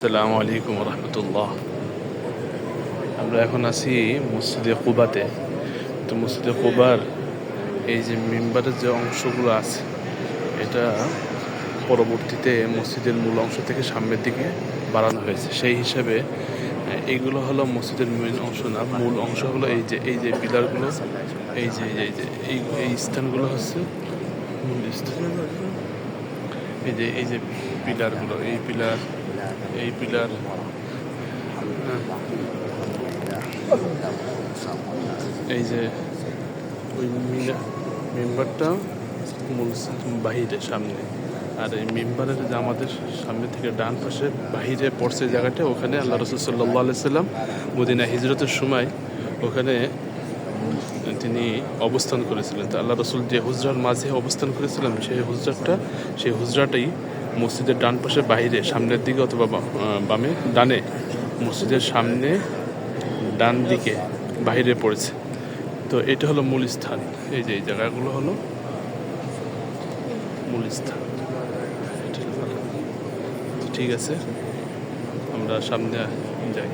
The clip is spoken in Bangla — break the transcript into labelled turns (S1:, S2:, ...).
S1: আসসালামু আলাইকুম রহমতুল্লাহ। আমরা এখন আছি মসজিদে কুবাতে। তো মসজিদে কুবার এই যে মিম্বারের যে অংশগুলো আছে, এটা পরবর্তীতে মসজিদের মূল অংশ থেকে সামনের দিকে বাড়ানো হয়েছে। সেই হিসাবে এইগুলো হলো মসজিদের মেন অংশ না, মূল অংশ হলো এই যে পিলারগুলো, এই স্থানগুলো হচ্ছে মূল স্থান। এই যে পিলারগুলো, এই পিলার এই যে ওই মেম্বারটা মূল বাহিরে সামনে, আর এই মেম্বারের যে আমাদের সামনে থেকে ডান পাশে বাহিরে পড়ছে জায়গাটা, ওখানে আল্লাহ রাসূল সাল্লাল্লাহু আলাইহি সাল্লাম মদিনা হিজরতের সময় ওখানে তিনি অবস্থান করেছিলেন। তো আল্লাহ রাসূল যে হুজরার মাঝে অবস্থান করেছিলেন, সেই হুজরাটাই মসজিদের ডান পাশে বাহিরে সামনের দিকে অথবা বামে ডানে, মসজিদের সামনে ডান দিকে বাহিরে পড়েছে। তো এটা হলো মূল স্থান। এই জায়গাগুলো হলো মূল স্থান। ঠিক আছে, আমরা সামনে যাই।